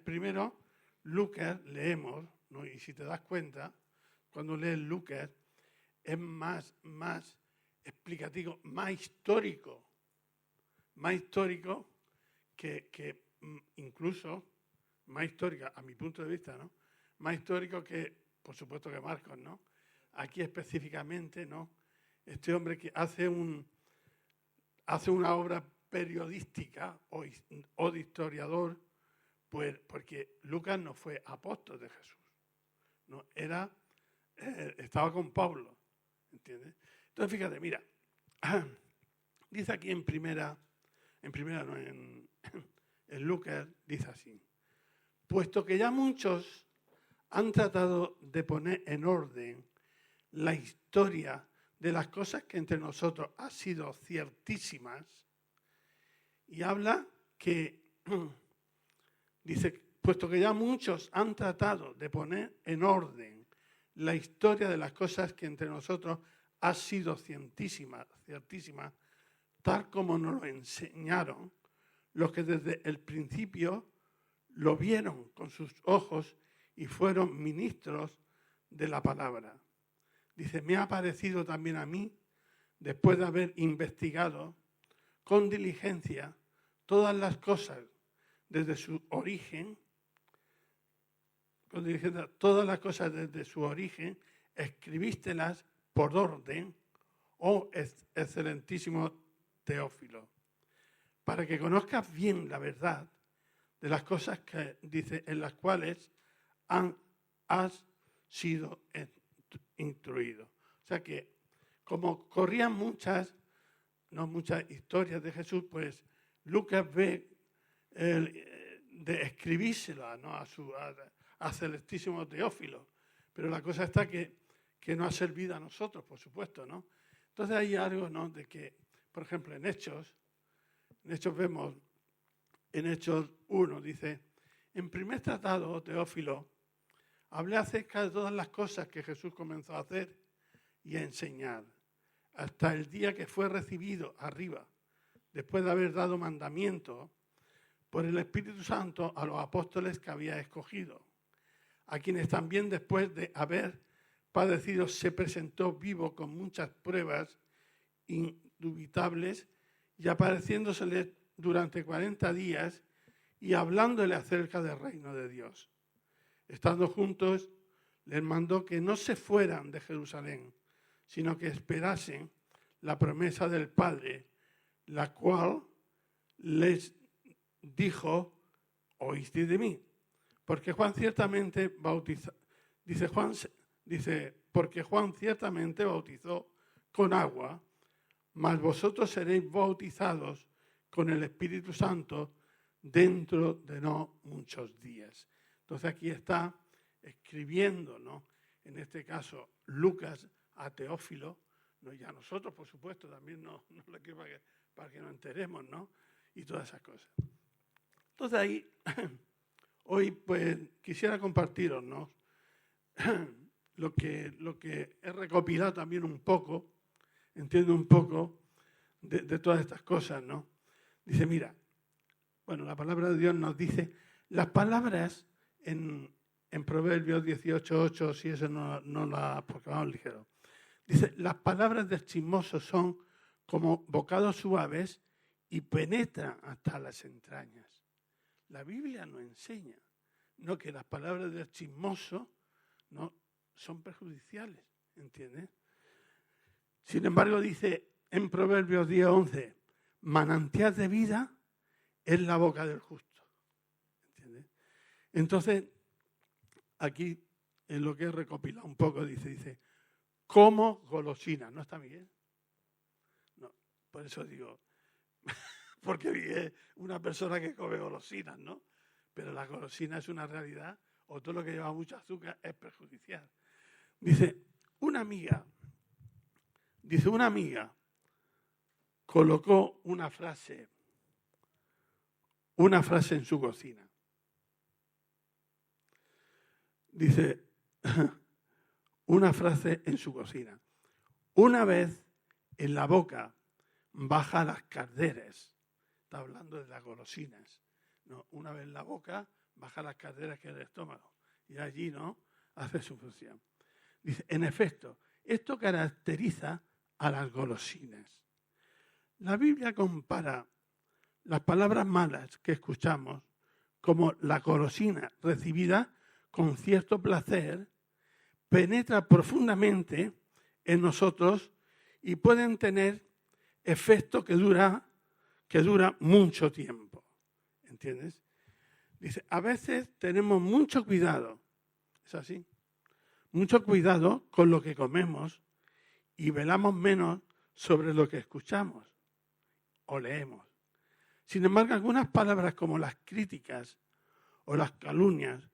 primero, Lucas, leemos, ¿no? Y si te das cuenta, cuando lees Lucas, es más explicativo, más histórico que incluso, más histórica, a mi punto de vista, ¿no? Más histórico que, por supuesto, que Marcos, ¿no? Aquí específicamente, ¿no? Este hombre que hace una obra periodística o de historiador, pues porque Lucas no fue apóstol de Jesús, no estaba con Pablo, ¿entiendes? Entonces fíjate, mira, dice aquí en Lucas, dice así: puesto que ya muchos han tratado de poner en orden la historia de las cosas que entre nosotros han sido ciertísimas, y habla que, dice, puesto que ya muchos han tratado de poner en orden la historia de las cosas que entre nosotros ha sido ciertísima, tal como nos lo enseñaron los que desde el principio lo vieron con sus ojos y fueron ministros de la palabra. Dice, me ha parecido también a mí, después de haber investigado con diligencia todas las cosas desde su origen, escribístelas por orden, oh excelentísimo Teófilo, para que conozcas bien la verdad de las cosas que dice en las cuales has sido instruido. O sea que, como corrían muchas historias de Jesús, pues Lucas ve de escribírsela, ¿no? a Celestísimo Teófilo. Pero la cosa está que nos ha servido a nosotros, por supuesto, ¿no? Entonces hay algo, ¿no? De que, por ejemplo, en Hechos vemos, en Hechos 1, dice, en primer tratado, Teófilo, hablé acerca de todas las cosas que Jesús comenzó a hacer y a enseñar, hasta el día que fue recibido arriba, después de haber dado mandamiento por el Espíritu Santo a los apóstoles que había escogido, a quienes también después de haber padecido se presentó vivo con muchas pruebas indubitables y apareciéndoseles durante 40 días y hablándole acerca del reino de Dios. Estando juntos, les mandó que no se fueran de Jerusalén, sino que esperasen la promesa del Padre, la cual les dijo, oísteis de mí. Porque Juan ciertamente bautizó, porque Juan ciertamente bautizó con agua, mas vosotros seréis bautizados con el Espíritu Santo dentro de no muchos días. Entonces aquí está escribiendo, ¿no? En este caso, Lucas a Teófilo, ¿no? Y a nosotros, por supuesto, también para que nos enteremos, ¿no? Y todas esas cosas. Entonces ahí, hoy pues quisiera compartiros, ¿no? lo que he recopilado también un poco, entiendo un poco de todas estas cosas, ¿no? Dice, mira, bueno, la palabra de Dios nos dice, las palabras en Proverbios 18:8, si eso no la, porque vamos ligero. Dice, las palabras del chismoso son como bocados suaves y penetran hasta las entrañas. La Biblia nos enseña, ¿no? Que las palabras del chismoso, ¿no? Son perjudiciales, ¿entiendes? Sin embargo, dice en Proverbios 10:11, manantial de vida es la boca del justo, ¿entiendes? Entonces, aquí en lo que he recopilado un poco, dice, como golosina, ¿no está bien? No, por eso digo, porque es una persona que come golosinas, ¿no? Pero la golosina es una realidad, o todo lo que lleva mucho azúcar es perjudicial. Dice, una amiga colocó una frase en su cocina. Dice, una frase en su cocina. Una vez en la boca baja las carderas. Está hablando de las golosinas, ¿no? Una vez en la boca baja las caderas que es el estómago. Y allí, ¿no?, hace su función. Dice, en efecto, esto caracteriza a las golosinas. La Biblia compara las palabras malas que escuchamos como la golosina recibida con cierto placer, penetra profundamente en nosotros y pueden tener efecto que dura mucho tiempo. ¿Entiendes? Dice, a veces tenemos mucho cuidado, es así, mucho cuidado con lo que comemos y velamos menos sobre lo que escuchamos o leemos. Sin embargo, algunas palabras como las críticas o las calumnias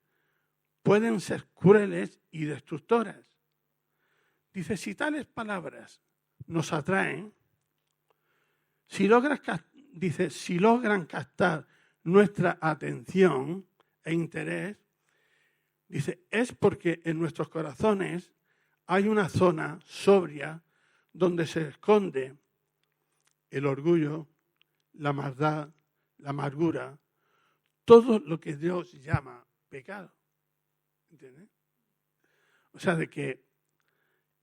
pueden ser crueles y destructoras. Dice, si tales palabras nos atraen, si logran captar nuestra atención e interés, dice, es porque en nuestros corazones hay una zona sobria donde se esconde el orgullo, la maldad, la amargura, todo lo que Dios llama pecado. ¿Entiendes? O sea, de que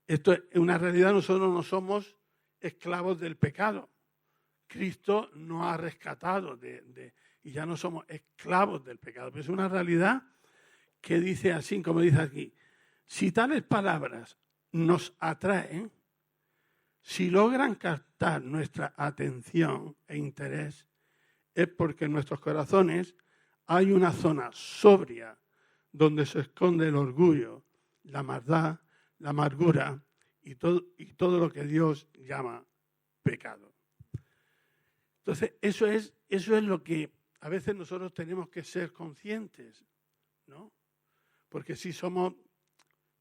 esto es una realidad, nosotros no somos esclavos del pecado. Cristo nos ha rescatado y ya no somos esclavos del pecado. Pero es una realidad que dice así, como dice aquí, si tales palabras nos atraen, si logran captar nuestra atención e interés, es porque en nuestros corazones hay una zona sobria donde se esconde el orgullo, la maldad, la amargura y todo lo que Dios llama pecado. Entonces, eso es lo que a veces nosotros tenemos que ser conscientes, ¿no? Porque si somos,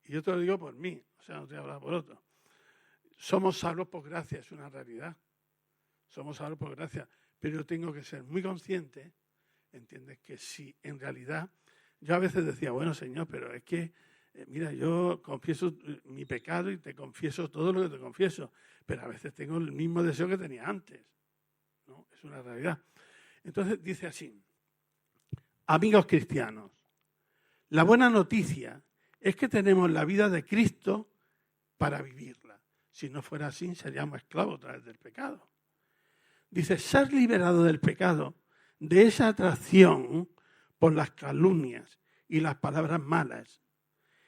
y yo te lo digo por mí, o sea, no te hablo por otro, somos salvos por gracia, es una realidad. Somos salvos por gracia, pero yo tengo que ser muy consciente, ¿entiendes? Que si en realidad, yo a veces decía, bueno, Señor, pero es que, mira, yo confieso mi pecado y te confieso todo lo que te confieso, pero a veces tengo el mismo deseo que tenía antes, ¿no? Es una realidad. Entonces dice así, amigos cristianos, la buena noticia es que tenemos la vida de Cristo para vivirla. Si no fuera así, seríamos esclavos a través del pecado. Dice, ser liberado del pecado, de esa atracción por las calumnias y las palabras malas.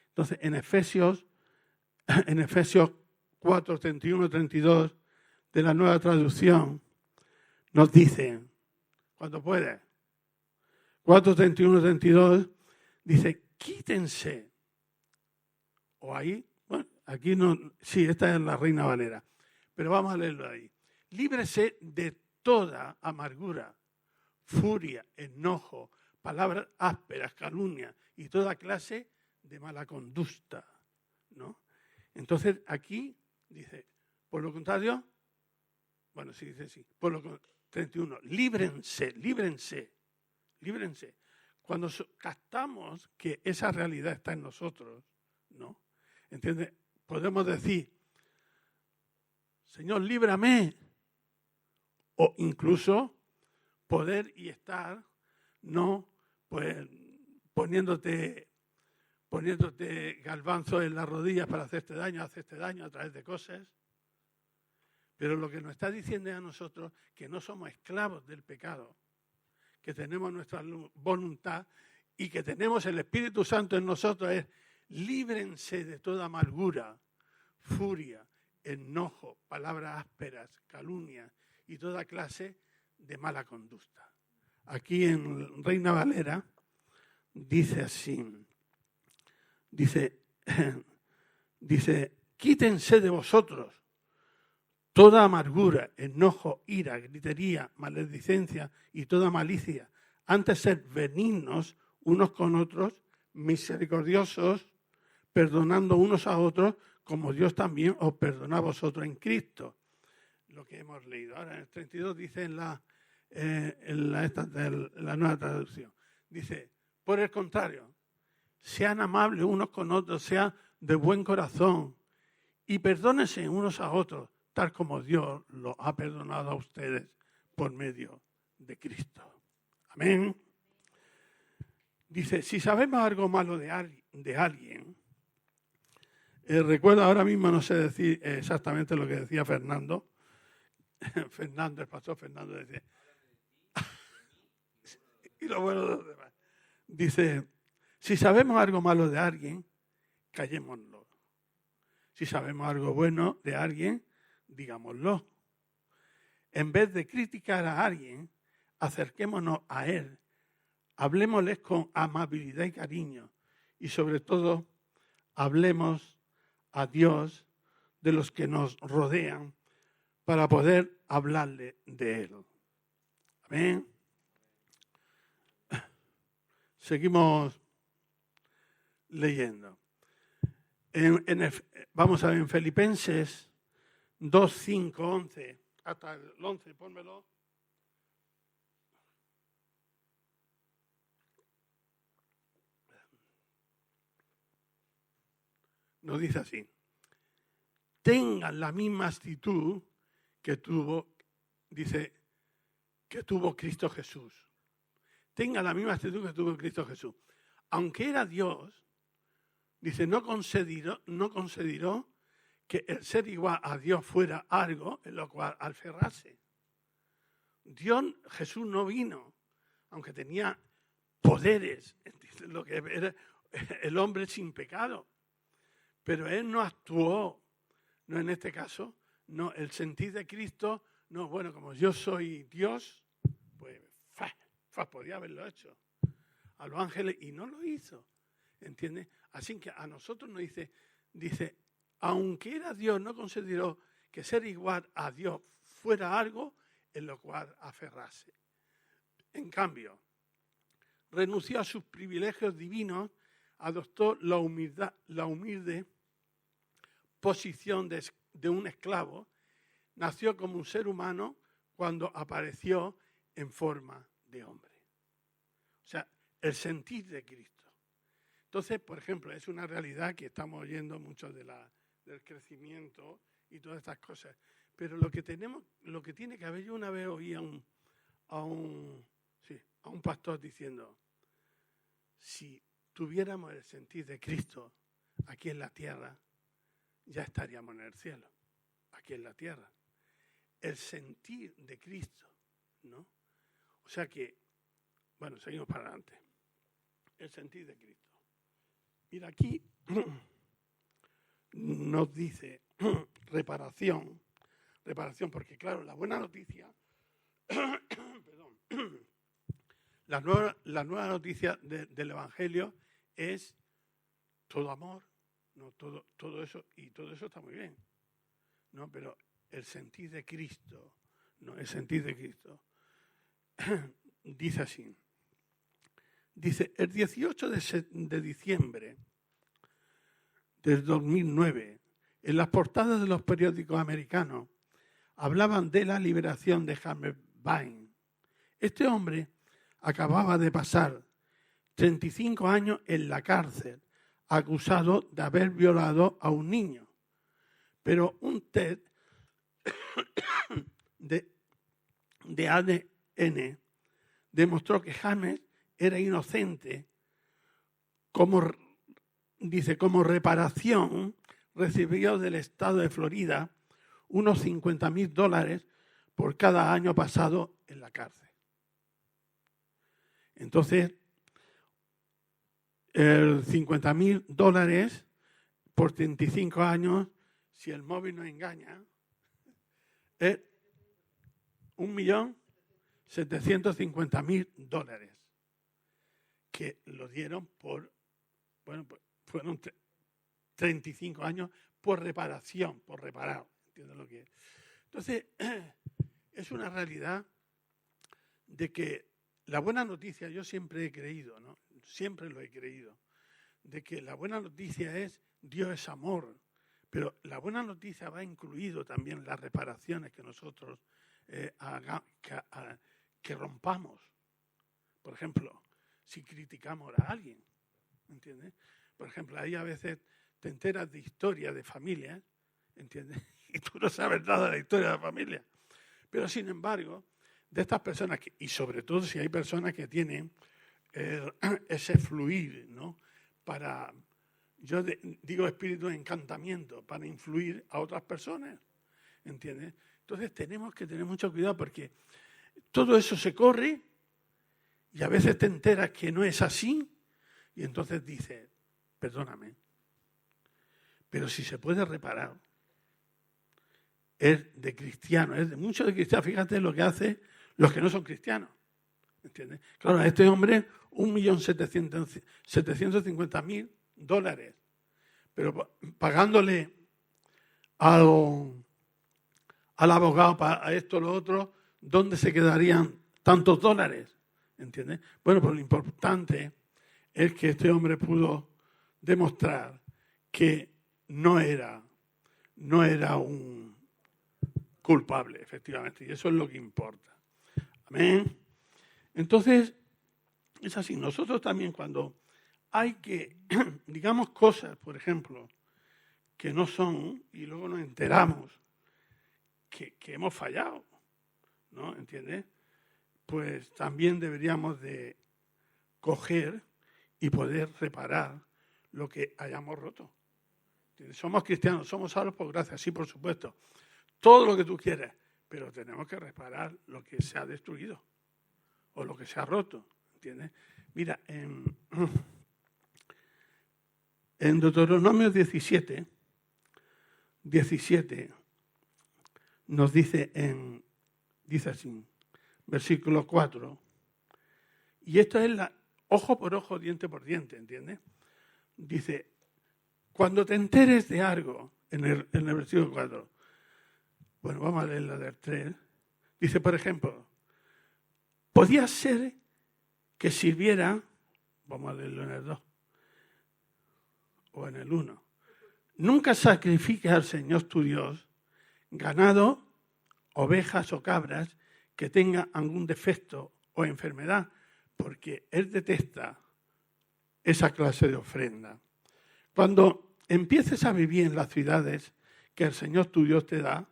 Entonces, en Efesios 4, 31, 32 de la Nueva Traducción, nos dice, cuando puede, 4, 31, 32, dice, quítense. O ahí, bueno, aquí no, sí, esta es la Reina Valera, pero vamos a leerlo ahí. Líbrese de toda amargura, furia, enojo, palabras ásperas, calumnia y toda clase de mala conducta, ¿no? Entonces aquí dice, por lo contrario, bueno, sí dice sí, por lo 31, líbrense. Cuando captamos que esa realidad está en nosotros, ¿no? ¿Entiendes? Podemos decir, Señor, líbrame. O incluso poder y estar, no, pues poniéndote garbanzos en las rodillas para hacerte daño a través de cosas. Pero lo que nos está diciendo es a nosotros que no somos esclavos del pecado, que tenemos nuestra voluntad y que tenemos el Espíritu Santo en nosotros, es líbrense de toda amargura, furia, enojo, palabras ásperas, calumnias y toda clase de mala conducta. Aquí en Reina Valera dice así, dice, quítense de vosotros toda amargura, enojo, ira, gritería, maledicencia y toda malicia. Antes ser benignos unos con otros, misericordiosos, perdonando unos a otros, como Dios también os perdona a vosotros en Cristo. Lo que hemos leído. Ahora en el 32 dice en la Nueva Traducción. Dice, por el contrario, sean amables unos con otros, sean de buen corazón y perdónense unos a otros, tal como Dios los ha perdonado a ustedes por medio de Cristo. Amén. Dice, si sabemos algo malo de alguien, recuerdo ahora mismo, no sé decir exactamente lo que decía Fernando. El pastor Fernando decía, y lo bueno de los demás. Dice, si sabemos algo malo de alguien, callémoslo. Si sabemos algo bueno de alguien, digámoslo. En vez de criticar a alguien, acerquémonos a él, hablemosles con amabilidad y cariño y sobre todo hablemos a Dios de los que nos rodean para poder hablarle de Él. Amén. Seguimos leyendo. Vamos a ver en Filipenses 2, 5, 11, hasta el 11, pónmelo. Nos dice así: tengan la misma actitud que tuvo Cristo Jesús. Tengan la misma actitud que tuvo Cristo Jesús. Aunque era Dios, dice, no consideró que el ser igual a Dios fuera algo en lo cual aferrarse. Jesús no vino, aunque tenía poderes, lo que era el hombre sin pecado. Pero él no actuó, no en este caso, no, el sentir de Cristo, no, bueno, como yo soy Dios, pues podía haberlo hecho a los ángeles y no lo hizo, ¿entiendes? Así que a nosotros nos dice, aunque era Dios, no consideró que ser igual a Dios fuera algo en lo cual aferrarse. En cambio, renunció a sus privilegios divinos, adoptó la humilde posición de un esclavo, nació como un ser humano cuando apareció en forma de hombre. O sea, el sentir de Cristo. Entonces, por ejemplo, es una realidad que estamos oyendo mucho del crecimiento y todas estas cosas. Pero lo que tiene que haber, yo una vez oí a un pastor diciendo, si tuviéramos el sentir de Cristo aquí en la tierra, ya estaríamos en el cielo, aquí en la tierra. El sentir de Cristo, ¿no? O sea que, bueno, seguimos para adelante. El sentir de Cristo. Mira, aquí nos dice reparación, porque claro, la buena noticia, perdón, la nueva noticia del Evangelio es todo amor, no todo eso, y todo eso está muy bien, no, pero el sentir de Cristo, no, el sentir de Cristo dice así. Dice, el 18 de diciembre del 2009, en las portadas de los periódicos americanos, hablaban de la liberación de James Bain. Este hombre acababa de pasar 35 años en la cárcel, acusado de haber violado a un niño. Pero un test de ADN demostró que James era inocente. Como reparación, recibió del estado de Florida unos $50,000 por cada año pasado en la cárcel. Entonces, el $50,000 por 35 años, si el móvil no engaña, es $1,750,000 que lo dieron fueron 35 años por reparación, por reparar. ¿Entiendes lo que es? Entonces, es una realidad de que la buena noticia, yo siempre he creído, ¿no? Siempre lo he creído, de que la buena noticia es Dios es amor, pero la buena noticia va incluido también las reparaciones que nosotros que rompamos. Por ejemplo, si criticamos a alguien, ¿entiendes? Por ejemplo, ahí a veces te enteras de historias de familias, ¿entiendes? Y tú no sabes nada de la historia de la familia. Pero sin embargo, de estas personas, y sobre todo si hay personas que tienen ese fluir, ¿no? Digo espíritu de encantamiento, para influir a otras personas, ¿entiendes? Entonces tenemos que tener mucho cuidado porque todo eso se corre y a veces te enteras que no es así y entonces dices, perdóname, pero si se puede reparar, es de cristianos, es de muchos de cristianos. Fíjate lo que hacen los que no son cristianos, ¿entiendes? Claro, a este hombre $1.750.000, pero pagándole al abogado para esto o lo otro, ¿dónde se quedarían tantos dólares? ¿Entiendes? Bueno, pues lo importante es que este hombre pudo demostrar que no era un culpable, efectivamente, y eso es lo que importa. Amén. Entonces, es así. Nosotros también cuando hay que, digamos, cosas, por ejemplo, que no son, y luego nos enteramos que hemos fallado, ¿no? ¿Entiendes? Pues también deberíamos de coger y poder reparar lo que hayamos roto. ¿Entiendes? Somos cristianos, somos salvos por gracia, sí, por supuesto. Todo lo que tú quieras, pero tenemos que reparar lo que se ha destruido o lo que se ha roto, ¿entiendes? Mira, en Deuteronomio 17 nos dice así, versículo 4, y esto es ojo por ojo, diente por diente, ¿entiendes? Dice, cuando te enteres de algo, en el versículo 4, bueno, vamos a leer la del 3, dice, por ejemplo, podía ser que sirviera, vamos a leerlo en el 2, o en el 1, nunca sacrifiques al Señor tu Dios ganado, ovejas o cabras que tengan algún defecto o enfermedad, porque Él detesta esa clase de ofrenda. Cuando empieces a vivir en las ciudades que el Señor tu Dios te da,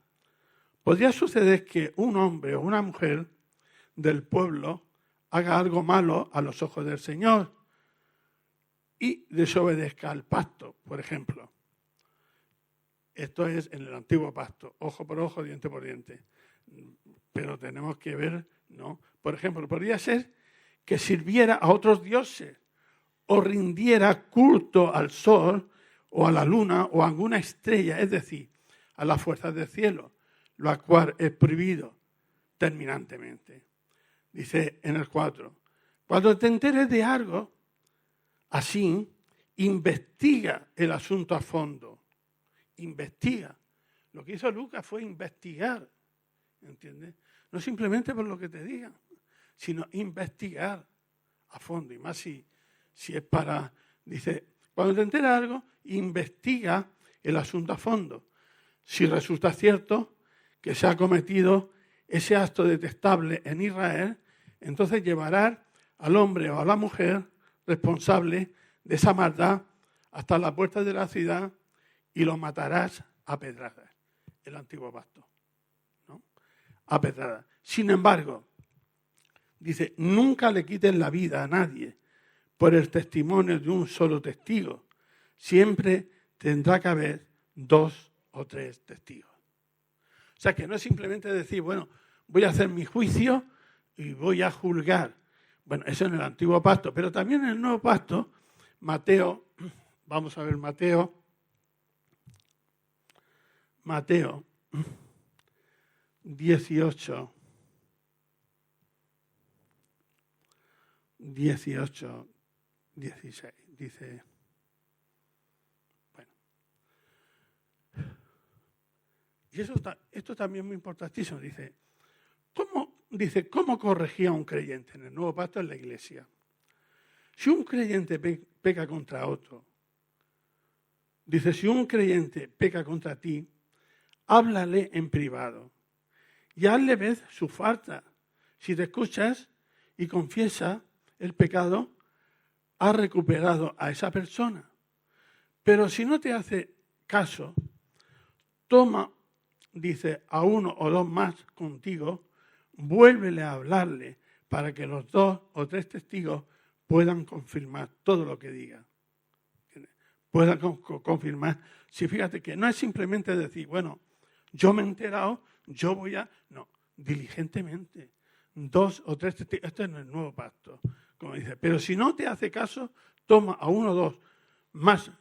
podría suceder que un hombre o una mujer del pueblo haga algo malo a los ojos del Señor y desobedezca al pacto, por ejemplo. Esto es en el antiguo pacto, ojo por ojo, diente por diente. Pero tenemos que ver, ¿no? Por ejemplo, podría ser que sirviera a otros dioses o rindiera culto al sol o a la luna o a alguna estrella, es decir, a las fuerzas del cielo, lo cual es prohibido terminantemente. Dice en el 4, cuando te enteres de algo así, investiga el asunto a fondo. Investiga. Lo que hizo Lucas fue investigar, ¿entiendes? No simplemente por lo que te digan, sino investigar a fondo. Y más si es para, dice, cuando te enteras de algo, investiga el asunto a fondo. Si resulta cierto que se ha cometido ese acto detestable en Israel, entonces llevarás al hombre o a la mujer responsable de esa maldad hasta la puerta de la ciudad y lo matarás a pedradas. El antiguo pacto, ¿no? A pedradas. Sin embargo, dice, nunca le quites la vida a nadie por el testimonio de un solo testigo. Siempre tendrá que haber 2 o 3 testigos. O sea, que no es simplemente decir, bueno, voy a hacer mi juicio y voy a juzgar. Bueno, eso en el antiguo pacto, pero también en el nuevo pacto, Mateo, vamos a ver Mateo 18, 16, dice, bueno, y esto también es muy importantísimo, dice, ¿cómo corregía a un creyente en el nuevo pacto en la iglesia? Si un creyente peca contra otro, dice, si un creyente peca contra ti, háblale en privado y hazle ver su falta. Si te escuchas y confiesa el pecado, has recuperado a esa persona. Pero si no te hace caso, toma, dice, a 1 o 2 más contigo, vuélvele a hablarle para que los 2 o 3 testigos puedan confirmar todo lo que diga. Puedan confirmar. Si fíjate que no es simplemente decir, bueno, yo me he enterado, yo voy a... No, diligentemente. 2 o 3 testigos. Esto es en el nuevo pacto, como dice. Pero si no te hace caso, toma a 1 o 2 más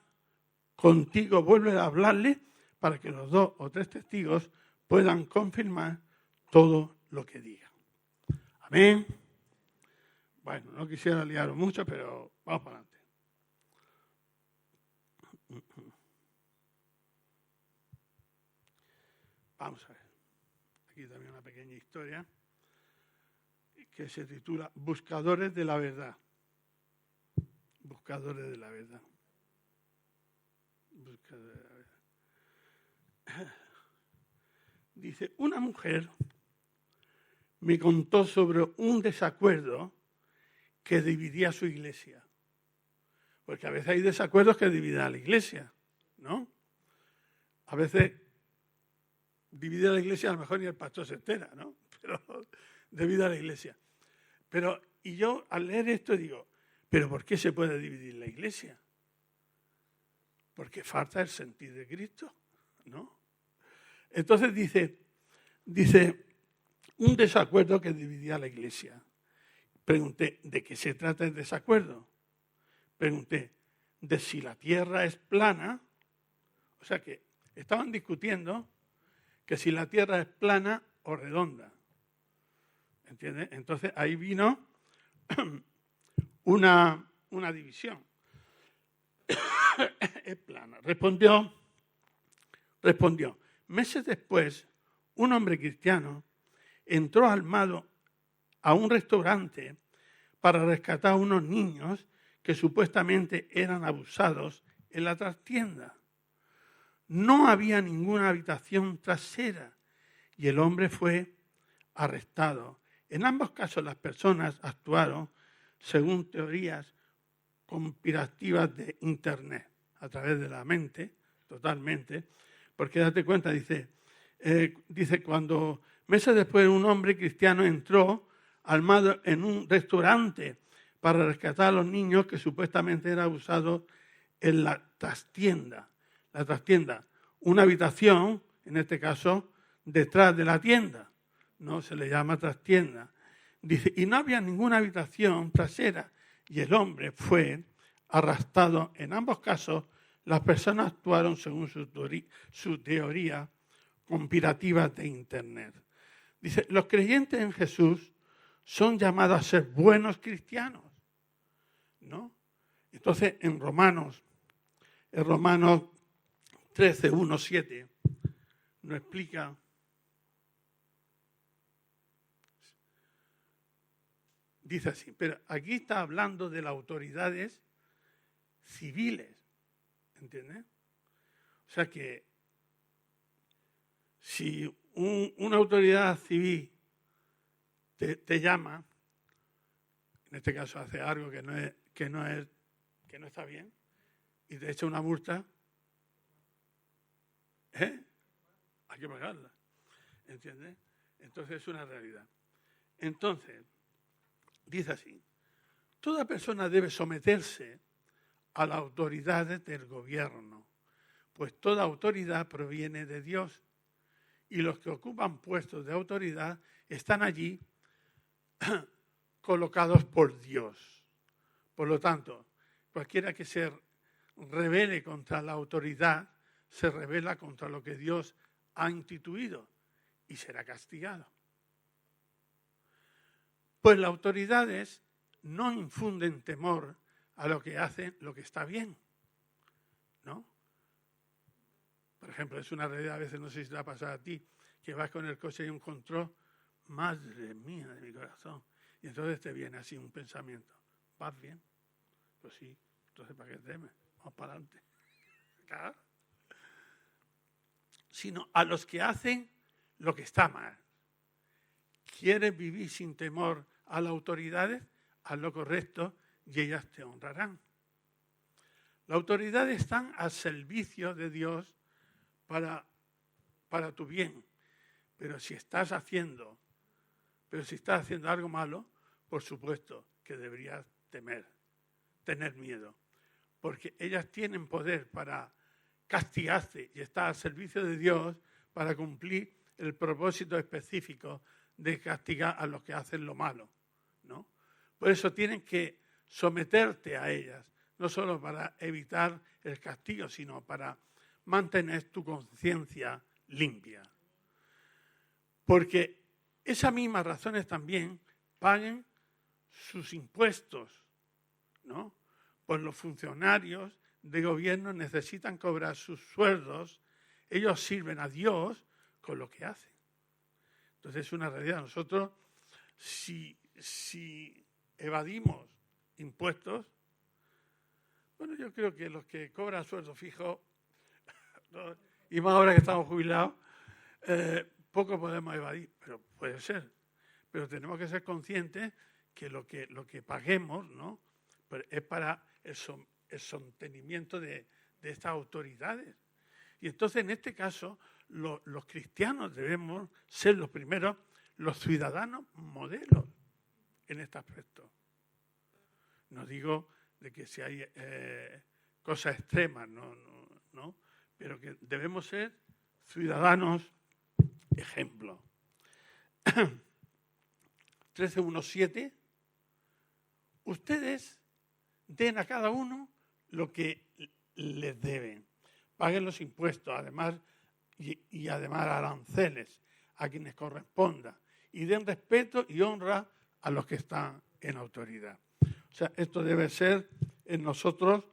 contigo, vuelve a hablarle para que los 2 o 3 testigos puedan confirmar todo lo que diga. Amén. Bueno, no quisiera liaros mucho, pero vamos para adelante. Vamos a ver. Aquí también una pequeña historia que se titula Buscadores de la verdad. Buscadores de la verdad. Buscadores de la verdad. Dice, una mujer me contó sobre un desacuerdo que dividía su iglesia. Porque a veces hay desacuerdos que dividen a la iglesia, ¿no? A veces divide a la iglesia, a lo mejor ni el pastor se entera, ¿no? Pero divide a la iglesia. Pero, y yo al leer esto digo, ¿pero por qué se puede dividir la iglesia? Porque falta el sentir de Cristo, ¿no? Entonces dice, un desacuerdo que dividía a la iglesia. Pregunté, ¿de qué se trata el desacuerdo? Pregunté, de si la tierra es plana, o sea que estaban discutiendo que si la tierra es plana o redonda. ¿Entiendes? Entonces ahí vino una división. Es plana. Respondió, meses después, un hombre cristiano entró armado a un restaurante para rescatar a unos niños que supuestamente eran abusados en la trastienda. No había ninguna habitación trasera y el hombre fue arrestado. En ambos casos las personas actuaron según teorías conspirativas de Internet, a través de la mente, totalmente, porque date cuenta, dice cuando meses después un hombre cristiano entró armado en un restaurante para rescatar a los niños que supuestamente eran abusados en la trastienda. La trastienda, una habitación, en este caso, detrás de la tienda, no se le llama trastienda. Dice, y no había ninguna habitación trasera y el hombre fue arrastrado. En ambos casos, las personas actuaron según su teoría conspirativa de Internet. Dice, los creyentes en Jesús son llamados a ser buenos cristianos, ¿no? Entonces, en Romanos 13, 1, 7, nos explica, dice así, pero aquí está hablando de las autoridades civiles, ¿entiendes? O sea que si una autoridad civil te llama, en este caso hace algo que no está bien, y te echa una multa, hay que pagarla, ¿entiendes? Entonces es una realidad. Entonces, dice así, toda persona debe someterse a las autoridades del gobierno, pues toda autoridad proviene de Dios y los que ocupan puestos de autoridad están allí colocados por Dios. Por lo tanto, cualquiera que se rebele contra la autoridad se rebela contra lo que Dios ha instituido y será castigado. Pues las autoridades no infunden temor a lo que hacen, lo que está bien, ¿no? Por ejemplo, es una realidad, a veces no sé si te va a pasar a ti, que vas con el coche y un control, madre mía de mi corazón, y entonces te viene así un pensamiento, ¿vas bien? Pues sí, entonces ¿para qué temes? Vamos para adelante. Claro. Sino a los que hacen lo que está mal. ¿Quieres vivir sin temor a las autoridades? Haz lo correcto y ellas te honrarán. Las autoridades están al servicio de Dios para tu bien. Pero si estás haciendo algo malo, por supuesto que deberías temer tener miedo, porque ellas tienen poder para castigarte y estar al servicio de Dios para cumplir el propósito específico de castigar a los que hacen lo malo, ¿no? Por eso tienen que someterte a ellas, no solo para evitar el castigo, sino para mantener tu conciencia limpia. Porque esas mismas razones también paguen sus impuestos, ¿no? Pues los funcionarios de gobierno necesitan cobrar sus sueldos, ellos sirven a Dios con lo que hacen. Entonces es una realidad. Nosotros, si evadimos impuestos, bueno, yo creo que los que cobran sueldo fijo, ¿no? Y más ahora que estamos jubilados, poco podemos evadir, pero puede ser. Pero tenemos que ser conscientes que lo que paguemos, ¿no? Pues es para el sostenimiento de estas autoridades. Y entonces, en este caso, los cristianos debemos ser los primeros, los ciudadanos modelos en este aspecto. No digo de que si hay cosas extremas, no, pero que debemos ser ciudadanos ejemplo. 13:1-7, ustedes den a cada uno lo que les deben. Paguen los impuestos, además, y además aranceles a quienes corresponda. Y den respeto y honra a los que están en autoridad. O sea, esto debe ser en nosotros,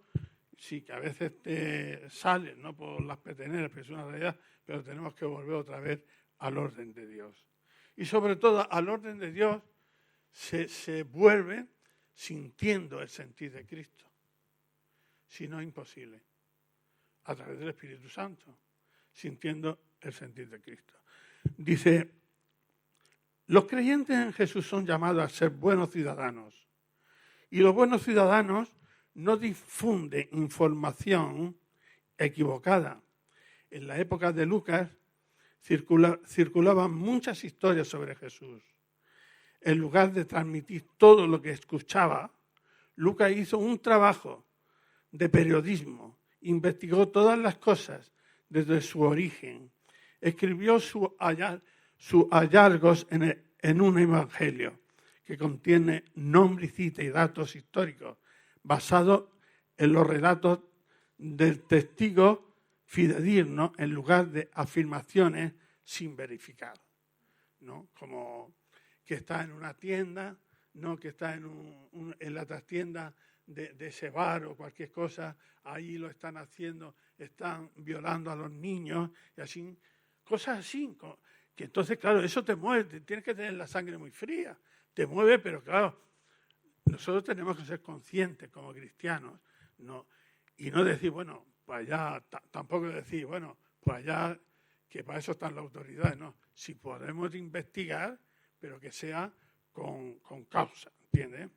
sí, que a veces te salen, ¿no?, por las peteneras, pero es una realidad, pero tenemos que volver otra vez al orden de Dios. Y sobre todo al orden de Dios se vuelve sintiendo el sentir de Cristo. Si no, es imposible. A través del Espíritu Santo, sintiendo el sentir de Cristo. Dice, los creyentes en Jesús son llamados a ser buenos ciudadanos. Y los buenos ciudadanos no difunden información equivocada. En la época de Lucas circulaban muchas historias sobre Jesús. En lugar de transmitir todo lo que escuchaba, Lucas hizo un trabajo de periodismo, investigó todas las cosas desde su origen, escribió sus hallazgos en un evangelio que contiene nombre y cita y datos históricos basados en los relatos del testigo fidedigno en lugar de afirmaciones sin verificar, ¿no? Como que está en una tienda, no que está en la trastienda de ese bar o cualquier cosa, ahí lo están haciendo, están violando a los niños y así, cosas así, que entonces, claro, eso te mueve, tienes que tener la sangre muy fría, te mueve, pero claro, nosotros tenemos que ser conscientes como cristianos, ¿no? Y no decir, bueno, pues allá, tampoco decir, bueno, pues allá, que para eso están las autoridades, no. Si podemos investigar, pero que sea con causa, ¿entiendes?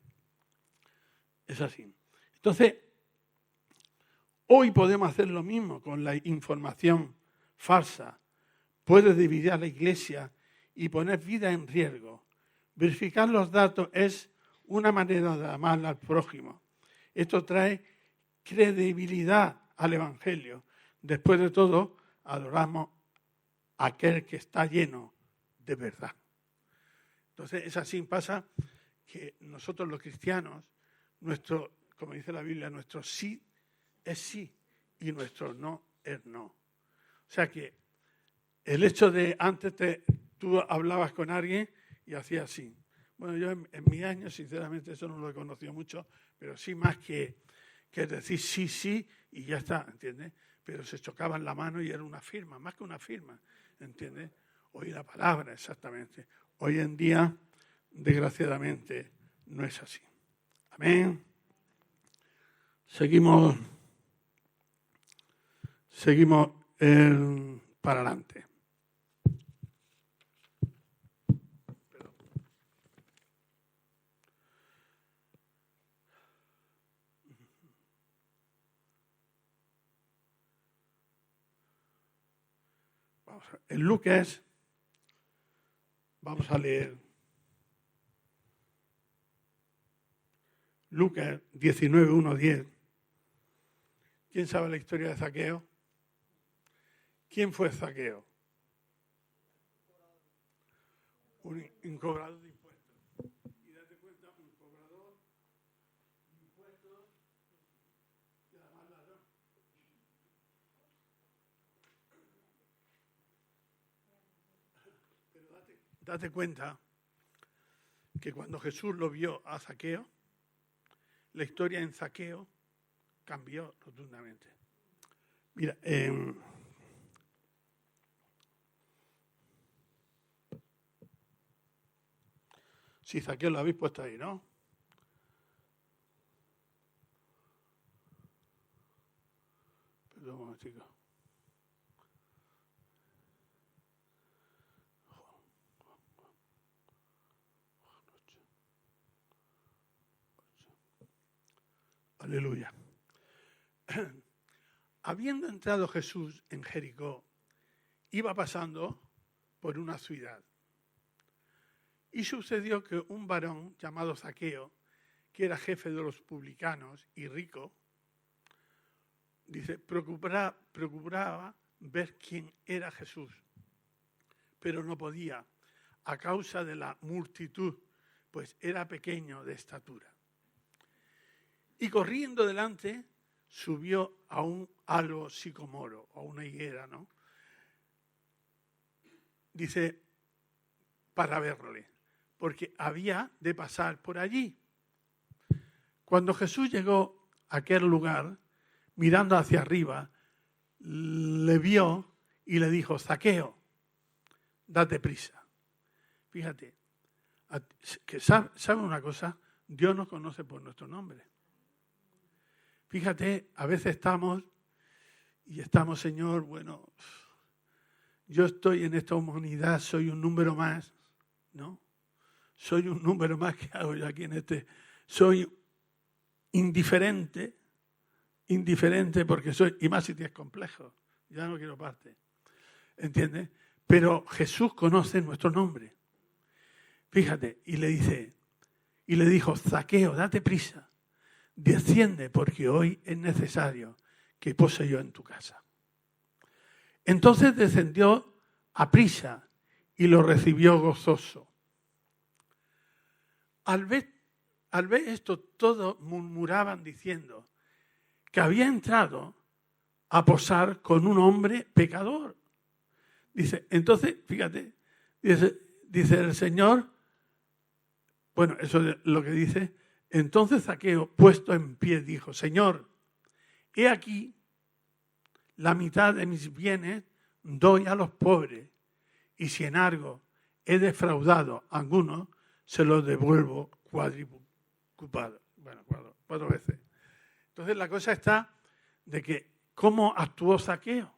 Es así. Entonces, hoy podemos hacer lo mismo con la información falsa. Puede dividir a la Iglesia y poner vida en riesgo. Verificar los datos es una manera de amar al prójimo. Esto trae credibilidad al Evangelio. Después de todo, adoramos a aquel que está lleno de verdad. Entonces, es así, pasa que nosotros los cristianos, como dice la Biblia, nuestro sí es sí y nuestro no es no. O sea que el hecho de antes tú hablabas con alguien y hacías así. Bueno, yo en mis años, sinceramente, eso no lo he conocido mucho, pero sí más que decir sí, sí y ya está, ¿entiendes? Pero se chocaban la mano y era una firma, más que una firma, ¿entiendes? Oír la palabra, exactamente. Hoy en día, desgraciadamente, no es así. Amén. Seguimos para adelante. En Lucas, vamos a leer Lucas 19, 1, 10. ¿Quién sabe la historia de Zaqueo? ¿Quién fue Zaqueo? Un cobrador de impuestos. Y date cuenta, un cobrador de impuestos y además ladrón. Pero date cuenta que cuando Jesús lo vio a Zaqueo, la historia en Zaqueo cambió rotundamente. Mira, si Zaqueo lo habéis puesto ahí, ¿no? Perdón un momentico. Aleluya. Habiendo entrado Jesús en Jericó, iba pasando por una ciudad. Y sucedió que un varón llamado Zaqueo, que era jefe de los publicanos y rico, dice, procuraba ver quién era Jesús, pero no podía, a causa de la multitud, pues era pequeño de estatura. Y corriendo delante, subió a un árbol sicomoro, o una higuera, ¿no? Dice, para verle, porque había de pasar por allí. Cuando Jesús llegó a aquel lugar, mirando hacia arriba, le vio y le dijo, Zaqueo, date prisa. Fíjate, que ¿sabe una cosa? Dios nos conoce por nuestro nombre. Fíjate, a veces estamos, Señor, bueno, yo estoy en esta humanidad, soy un número más, ¿no? Soy un número más que hago yo aquí en este. Soy indiferente porque soy, y más si tienes complejo, ya no quiero parte, ¿entiendes? Pero Jesús conoce nuestro nombre. Fíjate, y le dijo, Zaqueo, date prisa, desciende porque hoy es necesario que pose yo en tu casa. Entonces descendió a prisa y lo recibió gozoso. Al ver esto, todos murmuraban diciendo que había entrado a posar con un hombre pecador. Dice, entonces, fíjate, dice el Señor, bueno, eso es lo que dice, entonces Zaqueo, puesto en pie, dijo, Señor, he aquí, la mitad de mis bienes doy a los pobres, y si en algo he defraudado a alguno, se los devuelvo cuadruplicado. Bueno, cuatro veces. Entonces la cosa está de que cómo actuó Zaqueo.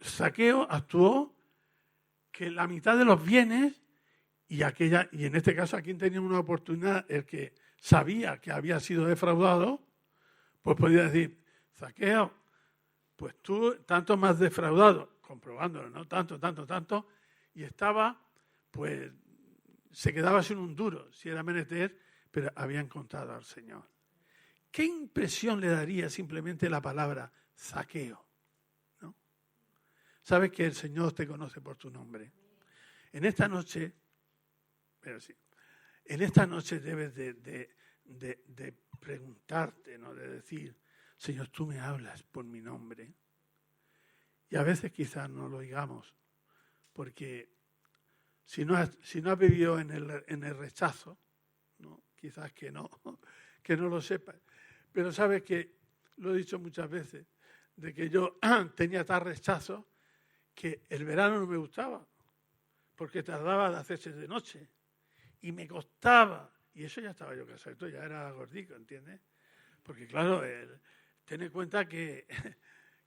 Zaqueo actuó que la mitad de los bienes y en este caso aquí tenía una oportunidad, el que sabía que había sido defraudado, pues podía decir, Zaqueo, pues tú tanto más defraudado, comprobándolo, ¿no? Tanto, y estaba, pues, se quedaba sin un duro, si era menester, pero había encontrado al Señor. ¿Qué impresión le daría simplemente la palabra Zaqueo? ¿No? Sabes que el Señor te conoce por tu nombre. En esta noche, debes de preguntarte, ¿no? De decir, Señor, tú me hablas por mi nombre. Y a veces quizás no lo digamos, porque si no has vivido en el rechazo, ¿no? Quizás que no lo sepas. Pero sabes que, lo he dicho muchas veces, de que yo tenía tal rechazo que el verano no me gustaba, porque tardaba de hacerse de noche. Y me costaba, y eso ya estaba yo casado, esto ya era gordico, ¿entiendes? Porque claro, ten en cuenta que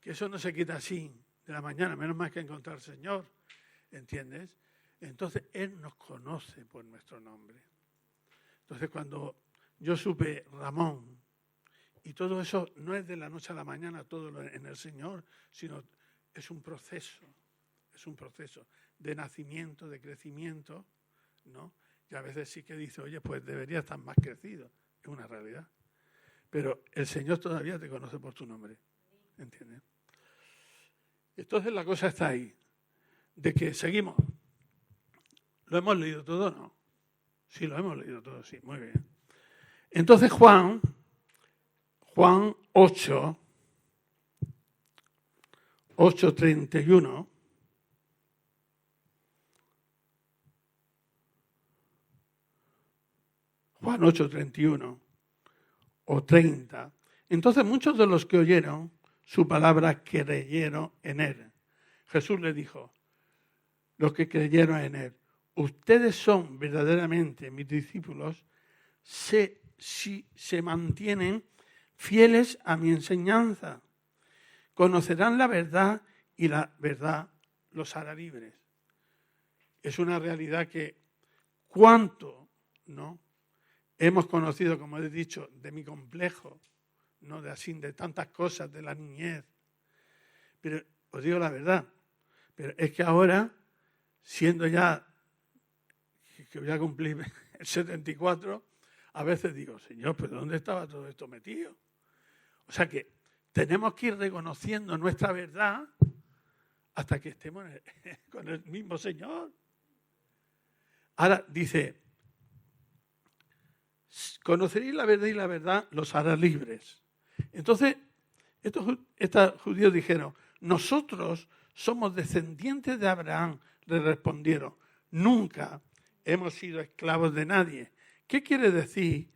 eso no se quita así de la mañana, menos mal que encontrar al Señor, ¿entiendes? Entonces Él nos conoce por nuestro nombre. Entonces cuando yo supe Ramón, y todo eso no es de la noche a la mañana, todo en el Señor, sino es un proceso de nacimiento, de crecimiento, ¿no? Y a veces sí que dice, oye, pues debería estar más crecido. Es una realidad. Pero el Señor todavía te conoce por tu nombre. ¿Entiendes? Entonces la cosa está ahí. De que seguimos. ¿Lo hemos leído todo o no? Sí, lo hemos leído todo, sí. Muy bien. Entonces Juan 8, 8:31. Juan 8:31 o 30. Entonces muchos de los que oyeron su palabra creyeron en él. Jesús le dijo, los que creyeron en él, ustedes son verdaderamente mis discípulos si se mantienen fieles a mi enseñanza. Conocerán la verdad y la verdad los hará libres. Es una realidad que cuánto, ¿no? Hemos conocido, como he dicho, de mi complejo, ¿no? De tantas cosas, de la niñez. Pero os digo la verdad, pero es que ahora, siendo ya, que voy a cumplir el 74, a veces digo, Señor, ¿pero dónde estaba todo esto metido? O sea que tenemos que ir reconociendo nuestra verdad hasta que estemos con el mismo Señor. Ahora dice, conoceréis la verdad y la verdad los hará libres. Entonces, estos judíos dijeron, nosotros somos descendientes de Abraham. Le respondieron, nunca hemos sido esclavos de nadie. ¿Qué quiere decir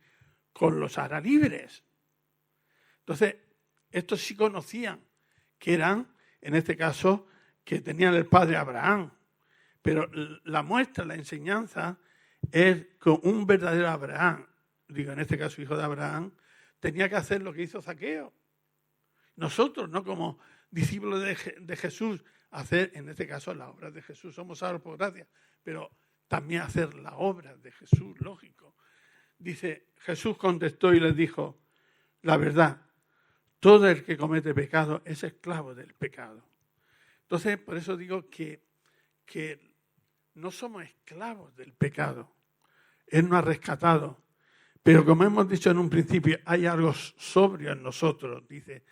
con los hará libres? Entonces, estos sí conocían que eran, en este caso, que tenían el padre Abraham. Pero la muestra, la enseñanza, es que un verdadero Abraham, digo en este caso hijo de Abraham, tenía que hacer lo que hizo Zaqueo. Nosotros, no como discípulos de Jesús, hacer en este caso las obras de Jesús. Somos salvos por gracia, pero también hacer las obras de Jesús, lógico. Dice, Jesús contestó y les dijo, la verdad, todo el que comete pecado es esclavo del pecado. Entonces, por eso digo que no somos esclavos del pecado. Él nos ha rescatado. Pero como hemos dicho en un principio, hay algo sobrio en nosotros. Dice,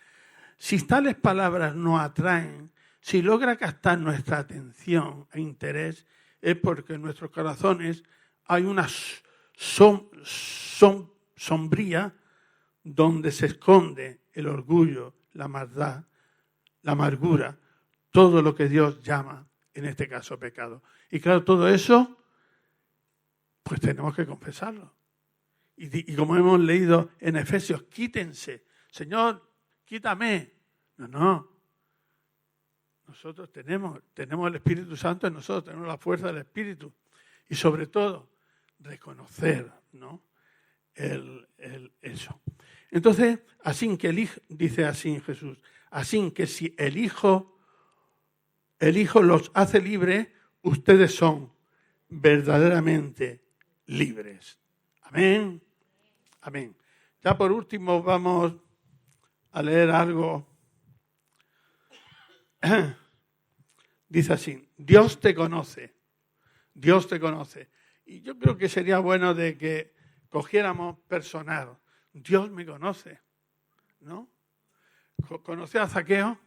si tales palabras nos atraen, si logra captar nuestra atención e interés, es porque en nuestros corazones hay una sombría donde se esconde el orgullo, la maldad, la amargura, todo lo que Dios llama, en este caso, pecado. Y claro, todo eso, pues tenemos que confesarlo. Y como hemos leído en Efesios, quítense. Señor, quítame. No. Nosotros tenemos el Espíritu Santo en nosotros, tenemos la fuerza del Espíritu. Y sobre todo, reconocer, ¿no? Eso. Entonces, así que dice así Jesús, así que si el Hijo los hace libres, ustedes son verdaderamente libres. Amén. Amén. Ya por último vamos a leer algo. Dice así, Dios te conoce. Dios te conoce. Y yo creo que sería bueno de que cogiéramos personal. Dios me conoce, ¿no? ¿Conoce a Zaqueo?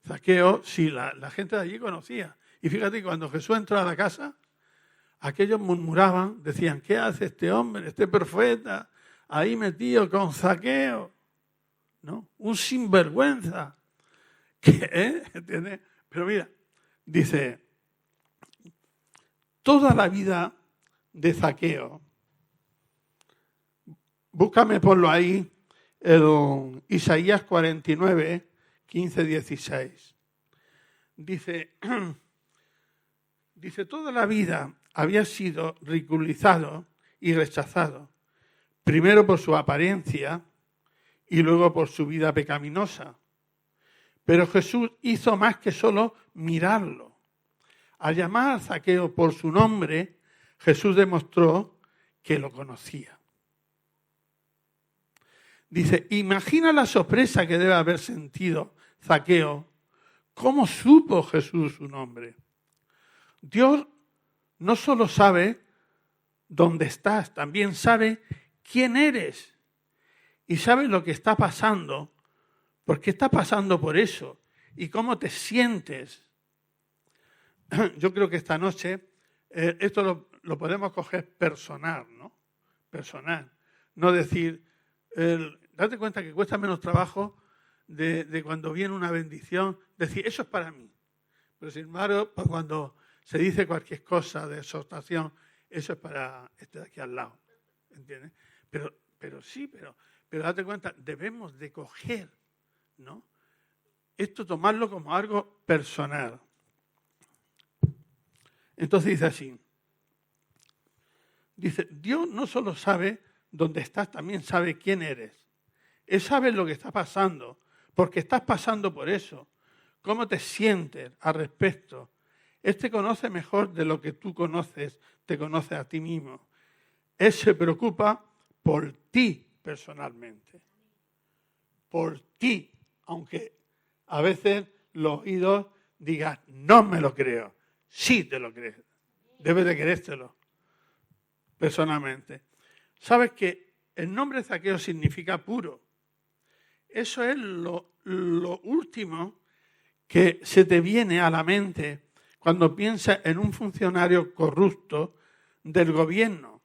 Zaqueo, sí, la gente de allí conocía. Y fíjate, cuando Jesús entró a la casa, aquellos murmuraban, decían, ¿qué hace este hombre, este profeta, ahí metido con Zaqueo? ¿No? Un sinvergüenza. ¿Entiendes? Pero mira, dice, toda la vida de Zaqueo, búscame ponlo ahí, el Isaías 49, 15, 16. Dice, toda la vida había sido ridiculizado y rechazado, primero por su apariencia y luego por su vida pecaminosa. Pero Jesús hizo más que solo mirarlo. Al llamar a Zaqueo por su nombre, Jesús demostró que lo conocía. Dice, imagina la sorpresa que debe haber sentido Zaqueo. ¿Cómo supo Jesús su nombre? Dios no solo sabe dónde estás, también sabe quién eres y sabe lo que está pasando, por qué está pasando por eso y cómo te sientes. Yo creo que esta noche esto lo podemos coger personal, ¿no? Personal. No decir, date cuenta que cuesta menos trabajo de cuando viene una bendición, decir, eso es para mí. Pero sin embargo, pues cuando se dice cualquier cosa de exhortación, eso es para este de aquí al lado, ¿entiendes? Pero sí, pero date cuenta, debemos de coger, ¿no? Esto tomarlo como algo personal. Entonces dice así, dice, Dios no solo sabe dónde estás, también sabe quién eres. Él sabe lo que está pasando, porque estás pasando por eso. ¿Cómo te sientes al respecto? Él te conoce mejor de lo que tú conoces, te conoce a ti mismo. Él se preocupa por ti personalmente. Por ti, aunque a veces los oídos digan, no me lo creo. Sí te lo crees. Debes de creértelo personalmente. ¿Sabes que el nombre Zaqueo significa puro? Eso es lo último que se te viene a la mente cuando piensas en un funcionario corrupto del gobierno.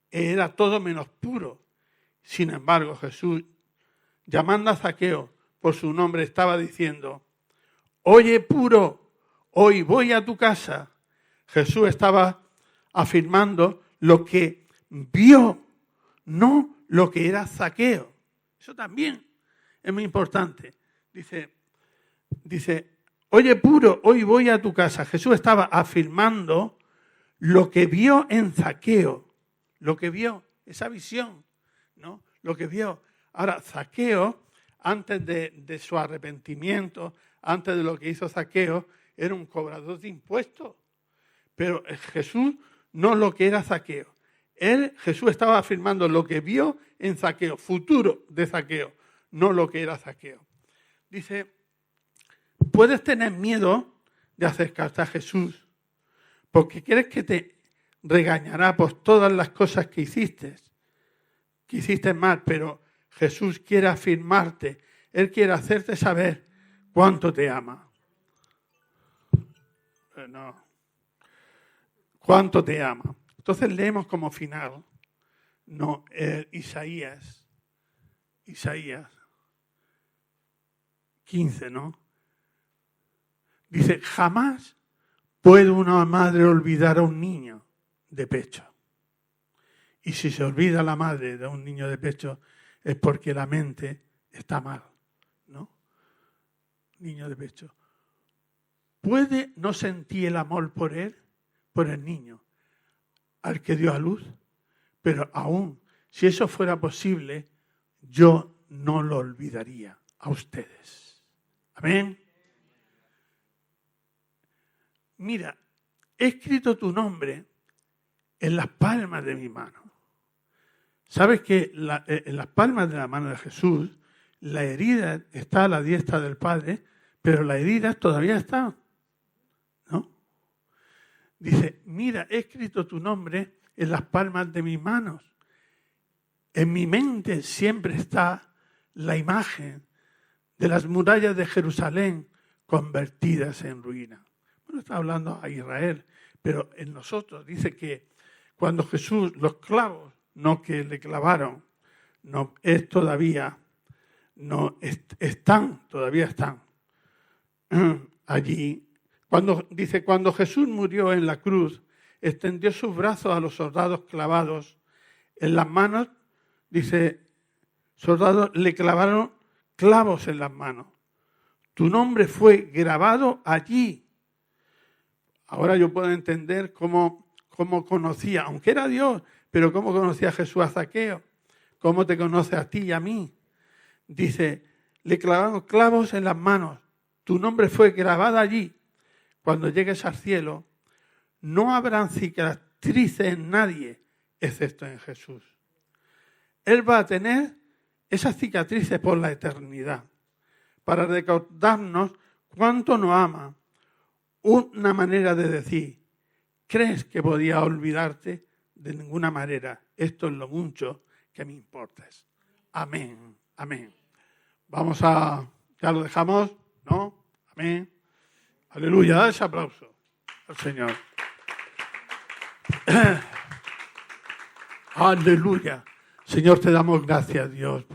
Era todo menos puro. Sin embargo, Jesús, llamando a Zaqueo por su nombre, estaba diciendo, oye puro, hoy voy a tu casa. Jesús estaba afirmando lo que vio, no lo que era Zaqueo. Eso también es muy importante. Dice, oye puro, hoy voy a tu casa. Jesús estaba afirmando lo que vio en Zaqueo, lo que vio, esa visión, ¿no? Lo que vio. Ahora, Zaqueo, antes de su arrepentimiento, antes de lo que hizo Zaqueo, era un cobrador de impuestos. Pero Jesús no lo que era Zaqueo. Jesús estaba afirmando lo que vio en Zaqueo, futuro de Zaqueo, no lo que era Zaqueo. Dice, puedes tener miedo de acercarte a Jesús porque crees que te regañará por todas las cosas que hiciste mal, pero Jesús quiere afirmarte, Él quiere hacerte saber cuánto te ama. Cuánto te ama. Entonces leemos como final, Isaías 15, ¿no? Dice, jamás puede una madre olvidar a un niño de pecho. Y si se olvida la madre de un niño de pecho es porque la mente está mal, ¿no? Niño de pecho. ¿Puede no sentir el amor por él, por el niño, al que dio a luz? Pero aún, si eso fuera posible, yo no lo olvidaría a ustedes. Amén. Mira, he escrito tu nombre en las palmas de mi mano. ¿Sabes que en las palmas de la mano de Jesús, la herida está a la diestra del Padre, pero la herida todavía está, ¿no? Dice, mira, he escrito tu nombre en las palmas de mis manos. En mi mente siempre está la imagen de las murallas de Jerusalén convertidas en ruina. Bueno, está hablando a Israel, pero en nosotros dice que cuando Jesús, los clavos, no que le clavaron, no es todavía, no todavía están allí. Cuando Jesús murió en la cruz, extendió sus brazos a los soldados clavados en las manos. Dice, soldados le clavaron clavos en las manos. Tu nombre fue grabado allí. Ahora yo puedo entender cómo conocía, aunque era Dios, pero cómo conocía a Jesús a Zaqueo, cómo te conoce a ti y a mí. Dice, le clavaron clavos en las manos. Tu nombre fue grabado allí. Cuando llegues al cielo, no habrán cicatrices en nadie, excepto en Jesús. Él va a tener esas cicatrices por la eternidad, para recordarnos cuánto nos ama. Una manera de decir, ¿crees que podía olvidarte? de ninguna manera. Esto es lo mucho que me importas. Amén, amén. ¿Ya lo dejamos? ¿No? Amén. Aleluya, da ese aplauso al Señor. Aleluya. Señor, te damos gracias, Dios,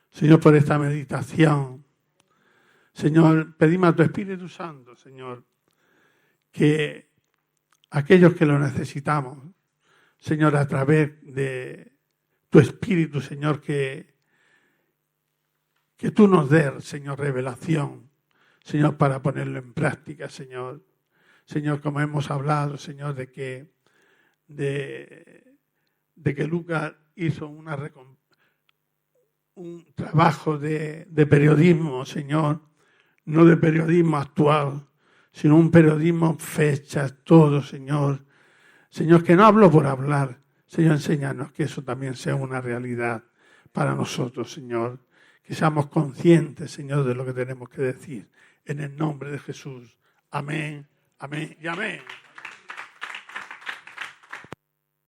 Señor, por esta meditación. Señor, pedimos a tu Espíritu Santo, Señor, que aquellos que lo necesitamos, Señor, a través de tu Espíritu, Señor, que tú nos des, Señor, revelación, Señor, para ponerlo en práctica, Señor. Señor, como hemos hablado, Señor, de que Lucas hizo un trabajo de periodismo, Señor, no de periodismo actual, sino un periodismo fecha, todo, Señor. Señor, que no hablo por hablar. Señor, enséñanos que eso también sea una realidad para nosotros, Señor. Que seamos conscientes, Señor, de lo que tenemos que decir. En el nombre de Jesús. Amén, amén y amén.